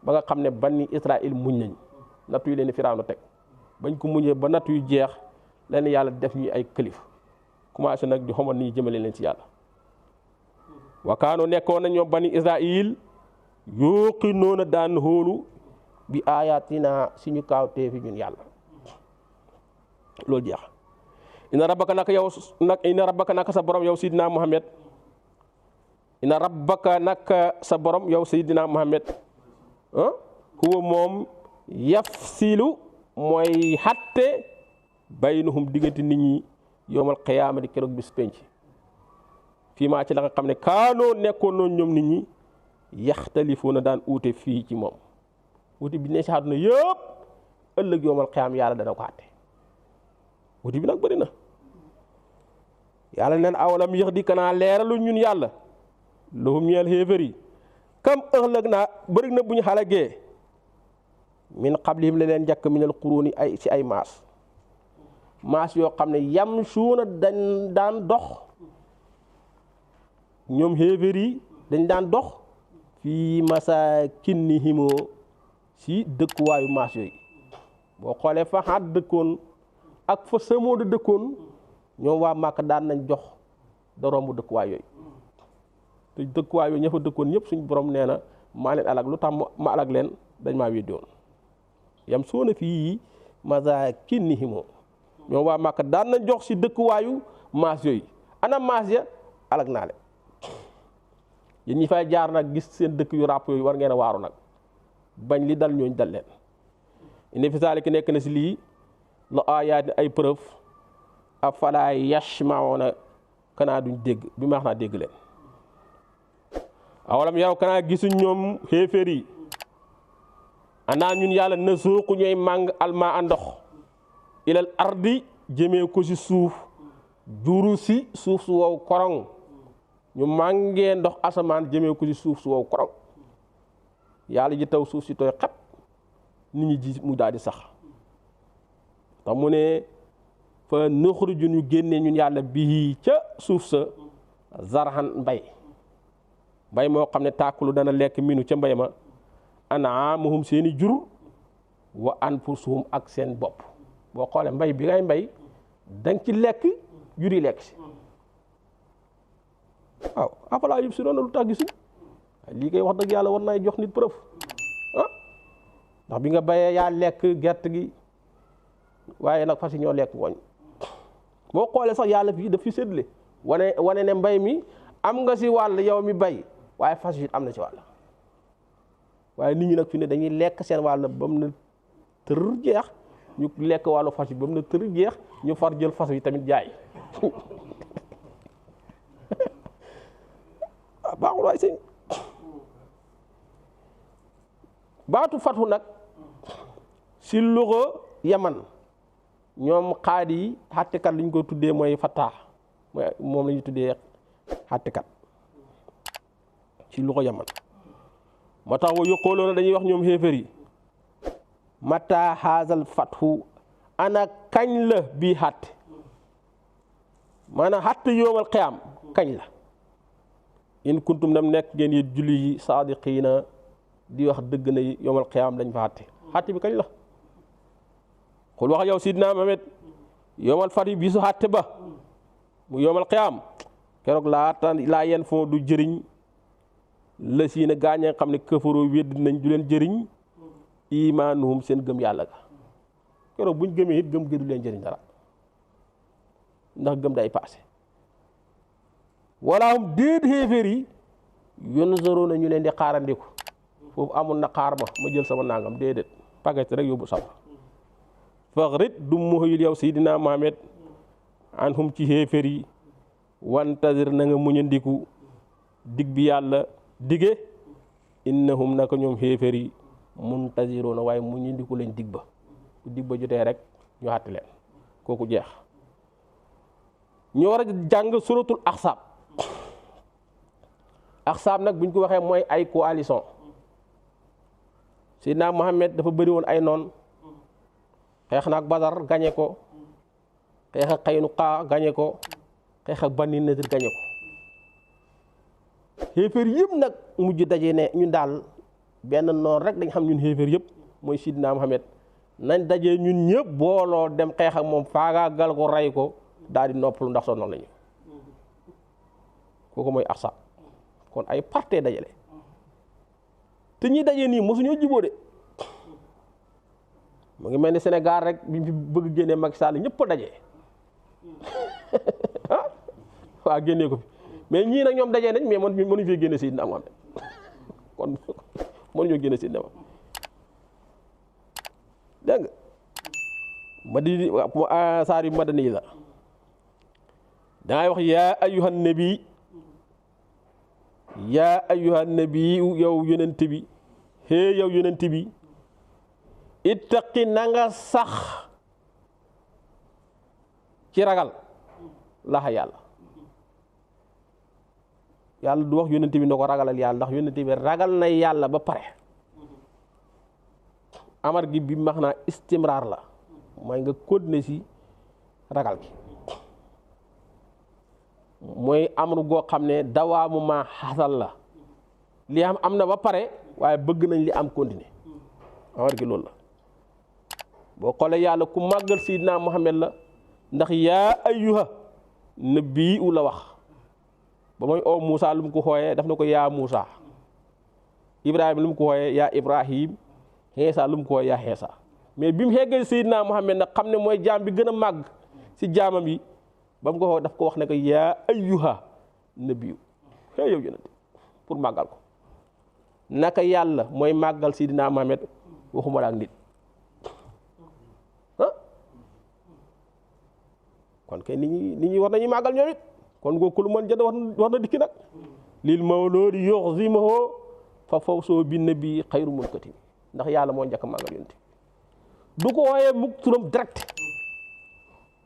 ba nga xam ne bani Israil muñ nañ nattu yi leen Firawna teg bañ ko muñee ba nattu yu jeex leen yàlla def ñu ay kilifa commencé nag di xomal ni jëmale leen ci yàlla wa kaanoo nekkoon na ñoom bani Israil yuqinoona daan hóolu bi ayatina suñu kaaw teefi ñun yàlla loolu jeex ina rabbaka naka sa borom yow Seydina Muhammad ina rabbaka naka sa borom yow Seydina Muhammad huwa moom yafsilu mooy xatte baynahum diggante nit ñi yowmal qiyaamati keroog bis penc fii maa ci la nga xam ne kaanoo nekkoon noonu ñoom nit ñi yaxtalifuuna daan uute fii ci moom uute bi ne si àdduna yëpp ëllëg yowmal qiyaam yàlla dana ko àtte uute bi nag bëri na yàlla neen awalam yëx di kanaa leeralu ñun yàlla lahum ñeel xéefar yi kam ëllëg naa bëri na bu ñu xalagee min qablihim la leen njëkk minal quruuni ay ci ay maas yoo xam ne yam suuna dañ daan dox ñoom xéefar yi dañ daan dox fii masaakinihim si dëkkuwaayu maas yooyu boo xoolee fa xaat dëkkoon ak fa Samuud dëkkoon ñoom waa Màkka daan nañ jox da romb dëkkuwaay yooyu te dëkkuwaay yooyu ña fa dëkkoon ñëpp suñu borom nee na maa leen alag lu tax ma alag leen dañ maa weddi woon yam suuna fii masaakinihim ñoom waa Màkka daan nañ jox si dëkkuwaayu maas yooyu ana maas ya alag naa leen yéen ñi fay jaar nag gis seen dëkk yu ràpp yooyu war ngeen a waaru nag bañ li dal ñooñ dal leen ine fi zaalika nekk na si lii la aayaat ay preuve afalaa yashma'uuna kanaa duñ dégg bi ma wax naa dégg leen awalam yow kanaa gisuñ ñoom xéeféer yi anaa ñun yàlla na suuqu ñooy màng almaa a ndox ilal ardi jëmee ko si suuf juru si suuf su wow korong ñu màngee ndox asamaan jëmee ko si suuf su wow korong yàlla ji taw suuf si tooy xat nit ñi ji mu daal di sax tax mu ne fa nuxriju ñu génnee ñun yàlla bii ca suuf sa zarhan mbay moo xam ne tàkkulu dana lekk minu ca mbay ma an'aamuhum seeni jur wa anfusuhum ak seen bopp boo xoolee mbay bi ngay mbay danga ci lekk jur yi lekk si waaw afalaa yubsiruuna lu tax gisuñ lii koy wax dëgg yàlla war nay jox nit preuve ndax bi nga bayee yaa lekk gerte gi waaye nag fas yi ñoo lekk ngooñ boo xoolee sax yàlla fii daf fi séddale wane ne mbay mi am nga si wàll yow mi bay waaye fas yi am na si wàll waaye nit ñi nag fi ne dañuy lekk seen wàll ba mu na tër jeex ñu lekk wàllu fas yi ba mu na tër jeex ñu far jël fas yi tamit jaay baaxul waay sëñ baatu fatu nag si luxa yaman ñoom xaadi yi xàttekat li ñu ko tuddee mooy fataa mooy moom la ñuy tuddee xàttekat ci lu ko yaman moo tax wa yaquluuna dañuy wax ñoom xéefar yi mata haazal fathu ana kañ la bii xàtte maanaam xàtte yoomal qiyaam kañ la in kuntum nam nekk ngeen yi julli yi saadiqiina di wax dëgg na yoomal qiyaam dañ fa xàtte bi kañ la xul wax yow sidna Muhammad yoomal fat yi bisu xàtte ba mu yoomal qiyaam keroog laa yen foo du jëriñ la siina gaañ nga xam ne këfaroo wedd nañ du leen jëriñ imaanuhum seen gëm yàlla ga keroog buñ gëmee it gëm gi du leen jëriñ dara ndax gëm day passé wala hum déet xéeféer yi yunzaruuna ñu leen di xaarandiku foofu amul na xaar ma jël sama nangam déedéet paquet rek yóbbu sama faxrit du muhuyul yow Seydina Muhammad anhum ci xéeféer yi wantazir na nga muñandiku dig bi yàlla dige innahum naka ñoom xéeféer yi muntaziroona waaye muñandiku leen dig ba bu dig ba jotee rek ñu xàtti leen kooku jeex ñu war a jàng suratul ahsaab ahsaab nag buñ ko waxee mooy ay coalition Seydina Muhammad dafa bëri woon ay noon xeex na ak Badar gañe ko xeex ak Qaynuqa gañe ko xeex ak Bani Nadir gañe ko xéeféer yëpp nag mujj daje ne ñun daal benn noon rek dañ xam ñun xéeféer yëpp mooy Seydina Muhammad nañ daje ñun ñëpp booloo dem xeex ak moom faagaagal ko rey ko daal di noppalu ndax sonal lañu kooku mooy ahsaab kon ay parte dajale te ñi daje nii mosuñoo juboo de mu ngi mel ni Sénégal rek bi fi bëgg génnee Macky Sall ñëpp a daje ah waa génnee ko fi mais ñii nag ñoom dajee nañ mais mënuñu fee génne Seydina Muhammad kon mënuñoo génne Seydina Muhammad dégg nga madini saar yu madani la dangay wax yaa ayyuhan nabi yow yonent bi hee yow yonent bi ittaqi na nga sax ci ragal laxa yàlla du wax yonent bi na ko ragalal yàlla ndax yonent bi ragal na yàlla ba pare amar gi bi max naa istimraar la mooy nga continuer si ragal gi mooy amru goo xam ne dawaamu ma xasal la li am na ba pare waaye bëgg nañ li am continuer amar gi loolu la boo xoolee yàlla ku màggal Seydina Muhammad la ndax yaa ayyuha nabi u la wax ba mooy oo Moussa lu mu ko xooyee daf na ko yaa Moussa Ibrahima lu mu ko xooyee yaa Ibrahim Xeesa lu mu ko xooyee yaa Xeesa mais bi mu xeggee Seydina Muhammad nag xam ne mooy jaam bi gën a màgg si jaamam yi ba mu ko xoo daf ko wax ne ko yaa ayyuha nabi xëy yow yonent pour màggal ko naka yàlla mooy màggal Seydina Muhammad waxuma la ak nit kon kay nit ñi war nañu màggal ñoom it kon kooku lu mën jënd war na dikki nag lil mawludi yuxzimahu fa fawsoo bi nabi xayru mulkati ndax yàlla moo njëkk màggal yonent du ko wooyee mukk turam direct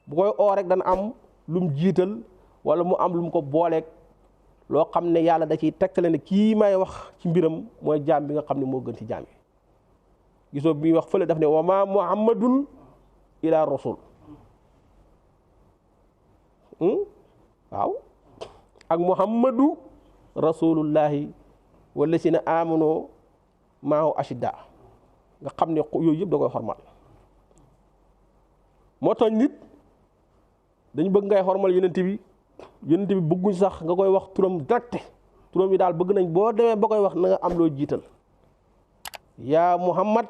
bu koy oo rek dana am lu mu jiital wala mu am lu mu ko booleeg loo xam ne yàlla da ciy tekkale ne kii may wax ci mbiram mooy jaam bi nga xam ne moo gën ci jaam yi gisoo bi wax fële daf ne wa ma muhammadun ila rasul waaw ak muhammadu rasulullahi wala si ne amano maahu ashidda nga xam ne yooyu yëpp da koy xormal moo tax nit dañu bëgg ngay xormal yonent bi bëgguñ sax nga koy wax turam direct turam yi daal bëgg nañ boo demee ba koy wax na nga am loo jiital yaa muhammad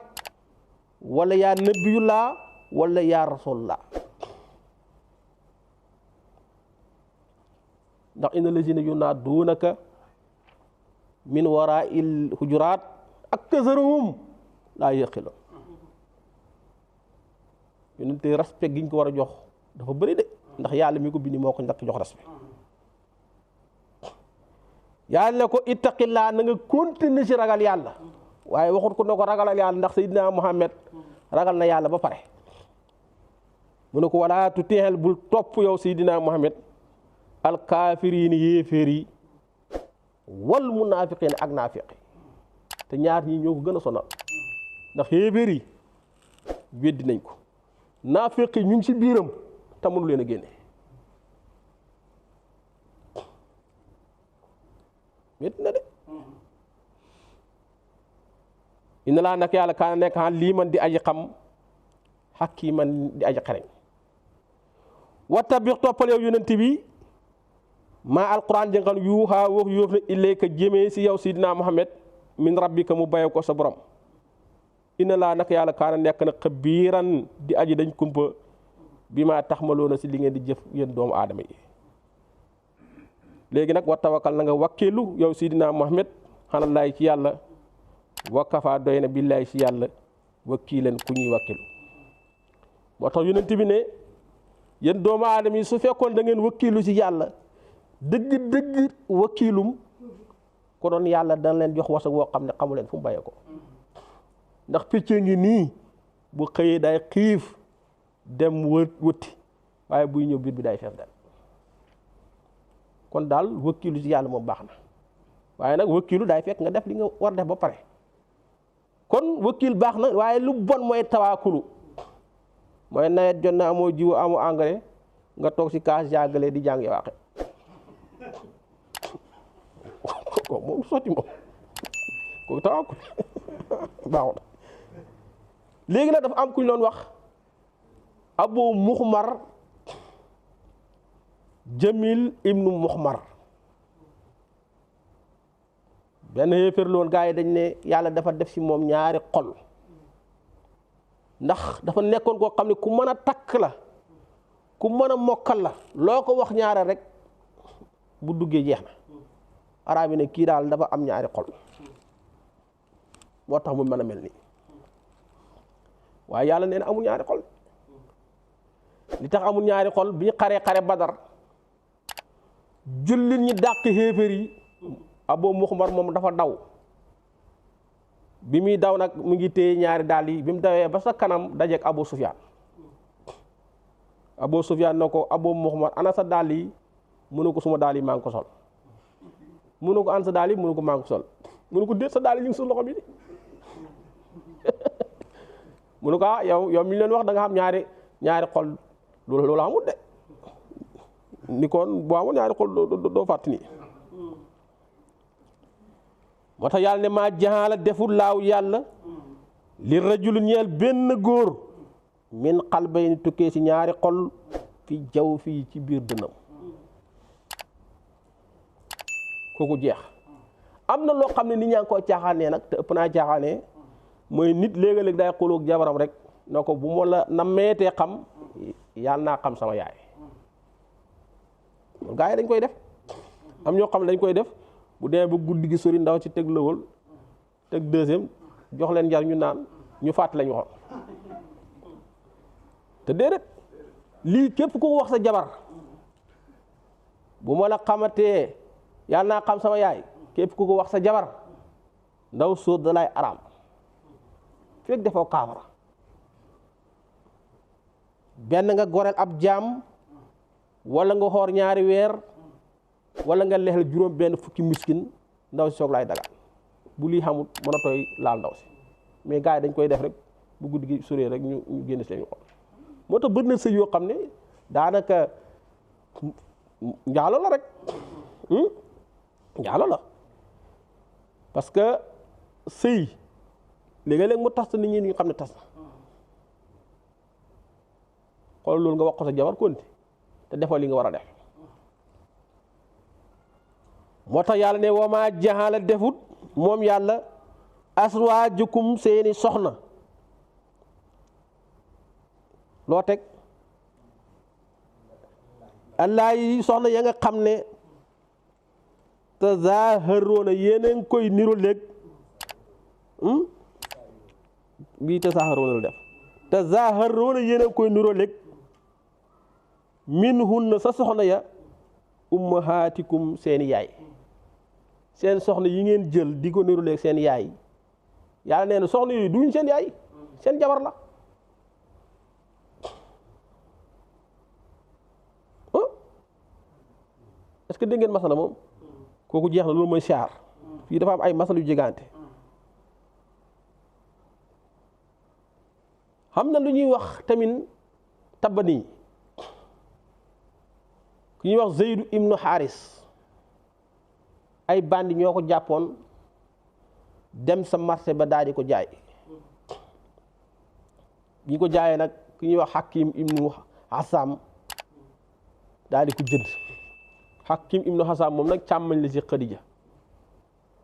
wala yaa nabiyullah wala yaa rasulullah ndax inna lazina yunaaduunaka min waraa'il hujuraat aksaruhum laa yaqiluun yonente respect gi ñu ko war a jox dafa bëri de ndax yàlla mi ko bindi moo ko njëkk jox respect yàlla ne ko ittaqillaa na nga continuer ci ragal yàlla waaye waxut ko ne ko ragalal yàlla ndax Seydina Muhammad ragal na yàlla ba pare mu ne ko wala tutihel bul topp yow Seydina Muhammad alkaafiriin yéeféer yi wal munaafiqiin ak naafiqi te ñaar ñi ñoo ko gën a sonal ndax yéeféer yi weddi nañ ko naafiqi ñu ngi ci biiram te mënu leen a génne weddi na de inna laa nak yàlla kaana nekk xam lii man di aji xam hakiman di aji xereñ wattabi toppal yow yonent bi maa alquran jëngan yuuxaa wax yóof na ilayka jëmee si yow sidina Muhammad min rabbika mu baye ko sa borom inna laa nak yàlla kaana nekk na xabiiran di aji dañ kumpa bi maa taxmaloona si li ngeen di jëf yéen doomu aadama yi léegi nag wa tawakkal na nga wakkeelu yow sidina Muhammad xanalaay ci yàlla wakkafa doy na billaay ci yàlla wakkiilan ku ñuy wakkilu moo tax yonent bi ne yéen doomu aadama yi su fekkoon da ngeen wakkiilu ci yàlla dëgg wakkiilum ko doon yàlla dana leen jox wasag woo xam ne xamu leen fu mu bàyyee ko ndax picc ngi nii bu xëyee day xiif dem wëtti waaye buy ñëw biir bi day fees del kon daal wakkiilu ci yàlla moom baax na waaye nag wakkiilu day fekk nga def li nga war def ba pare kon wakkiil baax na waaye lu bon mooy tawaakulu mooy nawet jot na amoo jiwu amoo engrais nga toog ci kaas jàggale di jàng waaxe ko moom sotti moom ko tawaakul baaxul léegi nag dafa am kuñ doon wax Abu Muxmar Jamil ibnu Muxmar benn yéeféer loon gaa yi dañ ne yàlla dafa def ci moom ñaari xol ndax dafa nekkoon koo xam ne ku mën a takk la ku mën a mokkal la loo ko wax ñaare rek bu duggee jeex na araab yi ne kii daal dafa am ñaari xol moo tax mu mën a mel nii waaye yàlla nee na amul ñaari xol li tax amul ñaari xol bi ñu xare Badar jullit ñi dàq xéeféer yi Abu Muxmar moom dafa daw bi muy daw nag mu ngi téye ñaari daal yi bi mu dawee ba sa kanam dajeek Abu Sufyaan na ko Abu Muxmar ana sa daal yi mu ne ko suma daal yi maa ngi ko sol mu ne ko an sa daal yi mu ne ko maa ngi ko sol mu ne ko déet sa daal yi ñu ngi su loxo bi mu ne ko yow mi leen wax da nga xam ñaari xol loolu amul de ni kon boo amul ñaari xol doo fàtt nii moo tax yàlla ne maa jaxaala deful laaw yàlla li rajul ñeel benn góor min qalbayni tukkee ci ñaari xol fi jaw fii ci biir dënam kooku jeex am na loo xam ne nit ñaa ngi koy caaxaanee nag te ëpp naa caaxaanee mooy nit léegi-léegi day xulóog jabaram rek na ko bu ma la na meetee xam yàlla naa xam sama yaay gaa yi dañ koy def am ñoo xam ne dañ koy def bu demee ba guddi gi sori ndaw ci teg lëwal teg deuxième jox leen jar ñu naan ñu fàtt lañ waxoon te déedéet lii képp ku wax sa jabar bu ma la xamatee yàlla naa xam sama yaay képp ku ko wax sa jabar ndaw sóot da lay araam fekk defoo kaafara benn nga goreel ab jaam wala nga xoor ñaari weer wala nga lexal juróom benn fukki miskin ndaw si soog laay dagaan bu lii xamul mën a tooy laal ndaw si mais gars yi dañ koy def rek bu guddi gi soree rek ñu génn si ñu xool moo tax bëri na sëy yoo xam ne daanaka njaalo la rek njaalo la parce que sëy léegi-léeg mu tas nit ñi ñu xam ne tas na xool loolu nga wax ko sa jabar konti te defoo li nga war a def moo tax yàlla ne wama jaxala defut moom yàlla aswaajukum seeni soxna loo teg allah yi soxna ya nga xam ne tazaaharoona yeneen koy niro léeg bii tazaaharoona la def tazaaharoona yeneen koy niro léeg min hunna sa soxna ya ummahaatikum seeni yaay seen soxna yi ngeen jël di ko niro léeg seen yaay yàlla nee na soxna yooyu duñ seen yaay seen jabar la est-ce que dégg ngeen masala moom kooku jeex na loolu mooy siyaar fii dafa am ay masala yu jegante xam na lu ñuy wax tamit tabani ku ñuy wax Zeydu ibnu Xaaris ay bandi ñoo ko jàppoon dem sa marché ba daal di ko jaay bi ñu ko jaayee nag ku ñuy wax Hakim ibnu Hasam daal di ko jënd Hakim ibnu Hasam moom nag càmmañ la ci Xadija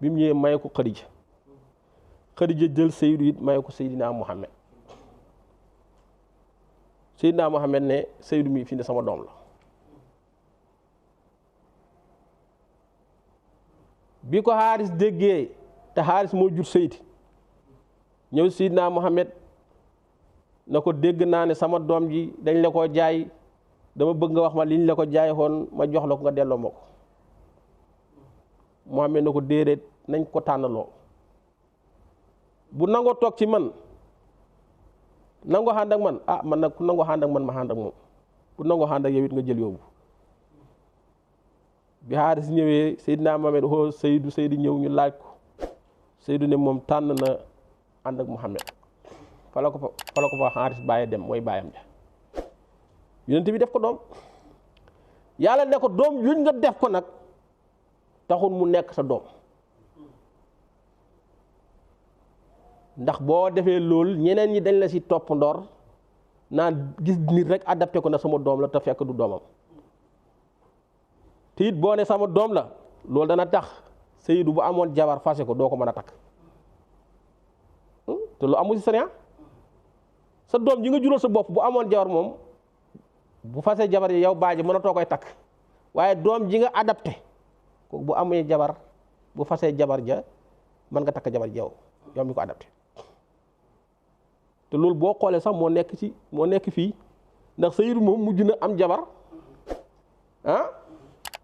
bi mu ñëwee may ko Xadija jël Seydu it may ko Seydina Muhammad Seydina Muhammad ne Seydu mi fi ne sama doom la bi ko Xaaris déggee te Xaaris moo jur Seydi ñëw Seydina Muhammad na ko dégg naa ne sama doom ji dañ la ko jaay dama bëgg nga wax ma liñ la ko jaay xoon ma jox la ko nga delloo ma ko Muhammad na ko déedéet nañ ko tànnaloo bu nangoo toog ci man nangoo ànd ak man ah man nag ku nangoo ànd ak man ma ànd ak moom bu nangoo ànd ak yow it nga jël yóbbu bi Xaaris ñëwee Seydina Muhammad xoo Seydu ñëw ñu laaj ko Seydu ne moom tànn na ànd ak Muhammad fa la ko fa Xaaris bàyyi dem mooy bàyyam ja yonent bi def ko doom yàlla ne ko doom yuñ nga def ko nag taxul mu nekk sa doom ndax boo defee loolu ñeneen ñi dañ la ci topp ndoor naan gis nit rek adapté ko na sama doom la te fekk du doomam te it boo ne sama doom la loolu dana tax Seydu bu amoon jabar fase ko doo ko mën a takk te lu amul ci sariya sa doom ji nga jural sa bopp bu amoon jabar moom bu fase jabar yi yow baaji mën a too koy takk waaye doom ji nga adapté kooku bu amee jabar bu fasee jabar ja mën nga takk jabar ji yow mi ko adapté te loolu boo xoolee sax moo nekk fii ndax Seydu moom mujj na am jabar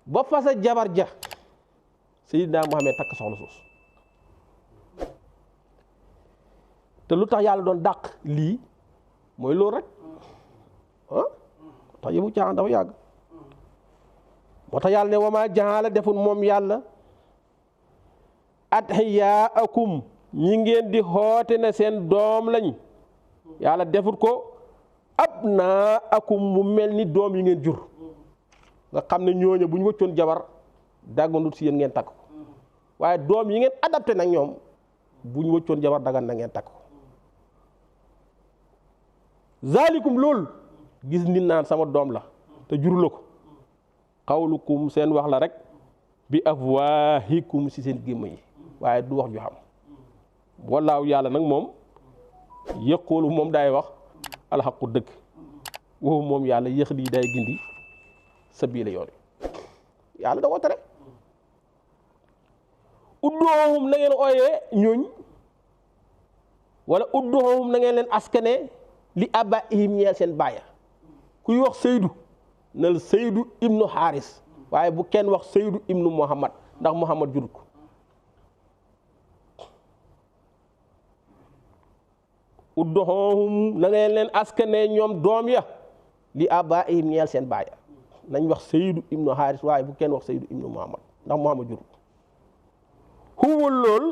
ba fase jabar ja Seydina Muhammad takk soxna suus te lu tax yàlla doon dàq lii mooy loolu rek tax yëfu caaxaan dafa yàgg moo tax yàlla ne wama jaala deful moom yàlla adhiyaakum ñi ngeen di xoote ne seen doom lañ yàlla defut ko abnaakum mu mel ni doom yi ngeen jur nga xam ne ñooñu bu ñu wëccoon jabar daggandut si yéen ngeen takk ko waaye doom yi ngeen adapté nag ñoom bu ñu wëccoon jabar dagan na ngeen takk ko zalikum loolu gis nit naan sama doom la te juru la ko xawlukum seen wax la rek bi afwaahikum si seen gémmiñ yi waaye du wax ju xam wallaahu yàlla nag moom yëqoolu moom daay wax alxaqu dëgg waxu moom yàlla yëx lii day gindi sabiila yoon yàlla da ko tere udduhum na ngeen ooyee ñooñ wala udduhum na ngeen leen askane li abaihim ñeel seen baaya kuy wax Seydu nal Seydu ibnu Xaaris waaye bu kenn wax Seydu ibnu Muhammad ndax Muhammad jurut ko udduhum na ngeen leen askane ñoom doom ya li abaihim ñeel seen baaya nañ wax Seydu ibnu Xaaris waaye bu kenn wax Seydu ibnu Muhammad ndax Muhammad jurut ko xuwul lool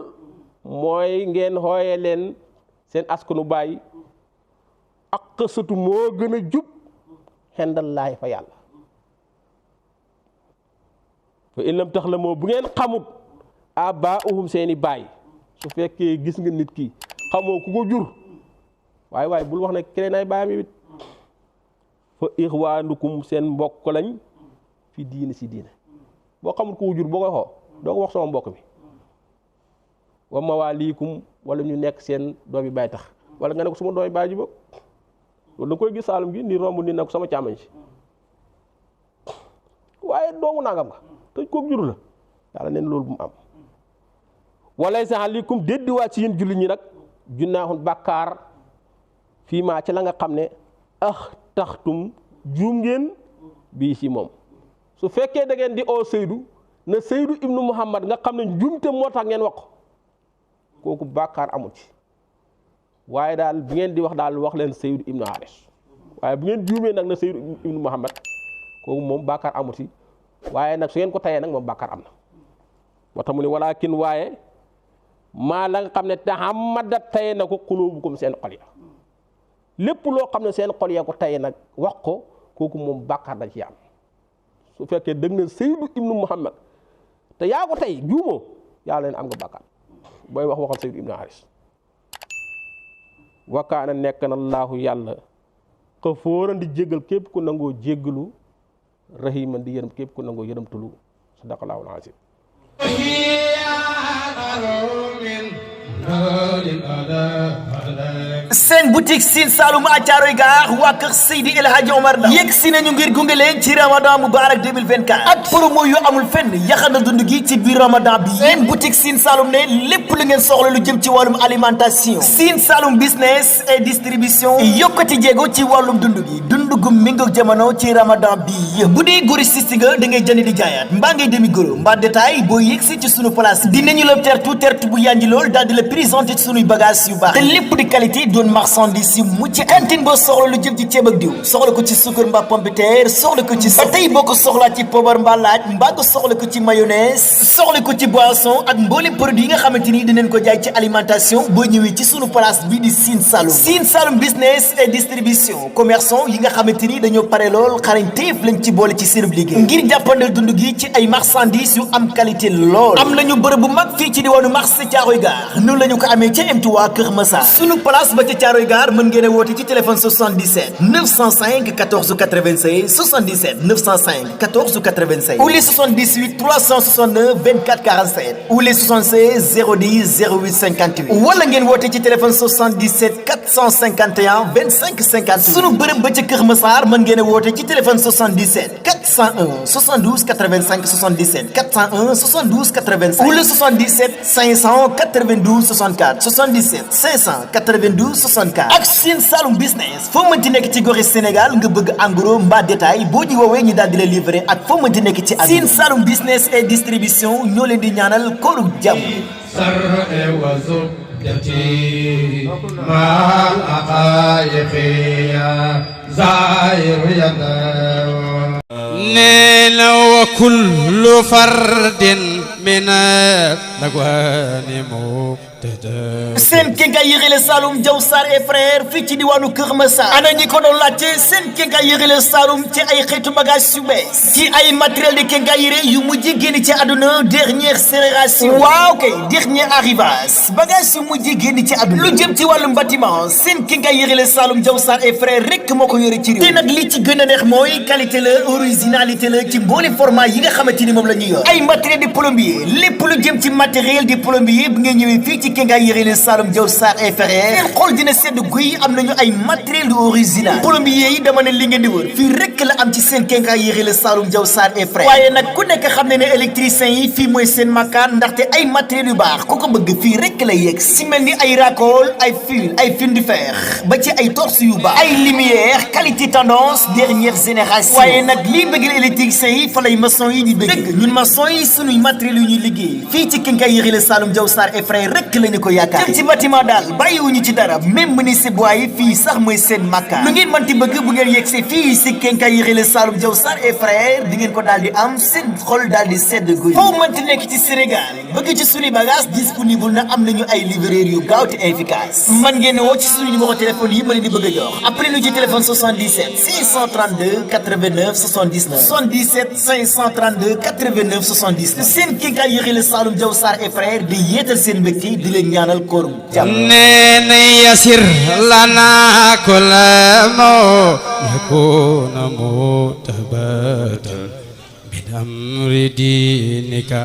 mooy ngeen xooyee leen seen askanu baay ak xësatu moo gën a jub xendallaahi fa yàlla fa in lam tax la moo bu ngeen xamut abaahum seeni baay su fekkee gis nga nit ki xamoo ku ko jur waaye bul wax ne keneen ay baayam it fa ixwaanukum seen mbokk lañ fi diine si diine boo xamut ku ko jur boo koy xoo doo ko wax sama mbokk bi wa mawaaliikum wala ñu nekk seen doomi baay tax wala nga ne ko suma doomi baay ji bokk loolu da koy gis saalum gi ni romb ni nag sama càmmañ si waaye doomu nangam nga te kooku jur la yàlla neen loolu bu mu am walay sa aleykum déddiwaat ci yéen jullit ñi nag junnaaxun bàkkaar fii maa ci la nga xam ne taxtum juum ngeen bii si moom su fekkee da ngeen di oo Seydu na Seydu ibnu Muhammad nga xam ne njuumte moo tax ngeen wax kooku bàkkaar amu ci waaye daal bi ngeen di wax daal wax leen Seydu ibnu Xaaris waaye bu ngeen juumee nag na Seydu ibnu Muhammad kooku moom bàkkaar amu ci waaye nag su ngeen ko tayee nag moom bàkkaar am na moo tax mu ne walaakin waaye maa la nga xam ne tahammadat taye na ko quluubukum seen xol ya lépp loo xam ne seen xol ya ko taye nag wax ko kooku moom bàkkaar da ci am su fekkee dëgg na Seydou ibnu Muhammad te yaa ko tey juumoo yaa leen am nga bàkkaar booy wax waxal Seydou ibnu Haris wakaana nekk na laahu yàlla xafooran di jéggal képp ku nangoo jéggalu rahiman di yërëm képp ku nangoo yërëm tulu sadaqallaahu al-aziim
seen boutique Sine Saloum à Thiaroye Gare waa kër Seydi El Hadji Omar Ndaw yegg si nañu ngir gunge leen ci Ramadan Moubarak 2024 ak promo yu amul fenn yaxana dund gi ci biir Ramadan bi seen boutique Sine Saloum ne lépp lu ngeen soxla lu jëm ci wàllum alimentation Sine Saloum business et distribution yokkati jéego ci wàllum dund gi dund gu méngoog jamono ci Ramadan bi bu dee grossiste nga da ngay jënd di jaayaat mbaa ngay demi gros mbaa détail boo yegg si ci sunu place dinañu la tertu bu yanji lool daal di la présenté ci sunuy bagage yu baax te lépp di qualité doon marchandise yu mucc cantine boo soxla lu jëm ci ceeb ak diw soxla ko ci suukar mbaa pompiteer soxla ko ci ba tey boo ko soxlaa ci poobar mbaa laaj mbaa nga soxla ko ci mayonnaise soxla ko ci boisson ak mboolem produit yi nga xamante ni dinañ ko jaay ci alimentation boo ñëwee ci sunu place bii di Sine Saloum business et distribution commerçant yi nga xamante ni dañoo pare lool xarañteef lañ ci boole ci seen liggéey ngir jàppandal dund gi ci ay marchandises yu am qualité lool am nañu bërëb bu mag fii ci diwaanu marché Thiaroye Gare noonu la ñu ko amee ca M3 Kër Massar sunu place ba ca Thiaroye Gare mën ngeen a woote ci téléphone 77 905 14 96 77 905 14 96 ou les 78 369 24 47 ou les 76 010 08 58 wala ngeen woote ci téléphone 77 451 25 50 sunu bërëb ba ca Kër Massar mën ngeen a woote ci téléphone 77 401 72 85 77 401 72 85 ou le 77 592 64 77 592 64 ak Sine Saloum business foo mënti nekk ci goxi Sénégal nga bëgg en gros mbaa détail boo ñu woowee ñu daal di la livrer ak foo mënti nekk ci Sine Saloum business et distribution ñoo leen di ñaanal kooru jàmm
neena wa kullu fardin min lagwani muqtada
seen quincaillerie Saloum Diaw Sarr et frère fii ci diwaanu Kër Massar ana ñi ko doon laajte seen quincaillerie Saloum ci ay xeetu bagage yu bees ci ay matériel de quincaillerie yu mujj génn ci àdduna dernière génération waaw kay dernier arrivage bagage yu mujj génn ci àdduna lu jëm ci wàllum bâtiment seen quincaillerie Saloum Diaw Sarr et frère rek moo ko yore ci réew te nag li ci gën a neex mooy qualité la originalité la ci mboole format yi nga xamante ni moom la ñuy yor ay matériel de plombier lépp lu jëm ci matériel de plombier bu ngeen ñëwee fii ci quincaillerie Saloum Diaw Sarr et frère seen xool dina sedd guy am nañu ay matériel yu original plombier yi dama ne li ngeen di wër fii rek la am ci seen quincaillerie Saloum Diaw Sarr et frère waaye nag ku nekk xam ne ne électricien yi fii mooy seen makkaan ndaxte ay matériel yu baax ku ko bëgg fii rek la yegg si mel ni ay racole ay fil de fer ba ci ay torse yu baax ay lumière qualité tendance dernière génération waaye nag lii bëggal électricien yi fa lay maçon yi di bëgg ñun maçon yi suñuy matériel yu ñuy liggéey fii ci quincaillerie Saloum Diaw Sarr et frère rek lañu ko yaakaar ci bâtiment daal bàyyiwuñu ci dara même menuisier bois yi fii sax mooy seen makkaan lu ngeen manti bëgg bu ngeen yegsee fii si quincaillerie Saloum Diaw Sarr et frère di ngeen ko daal di am seen xol daal di sedd guy foo mënti nekk ci Sénégal bëgg ci suñu bagage disponible na am nañu ay livreur yu gaaw te efficace man ngeen woo ci suñu numéro téléphone yi ma leen di bëgg a jox après lu ci téléphone 77 632 89 79 77 532 89 79 seen quincaillerie Saloum Diaw Sarr et frère di yeetal seen mbégte di leen ñaanal koor
neena yasir lana kulla ma yakuna mutabatan min amri dinika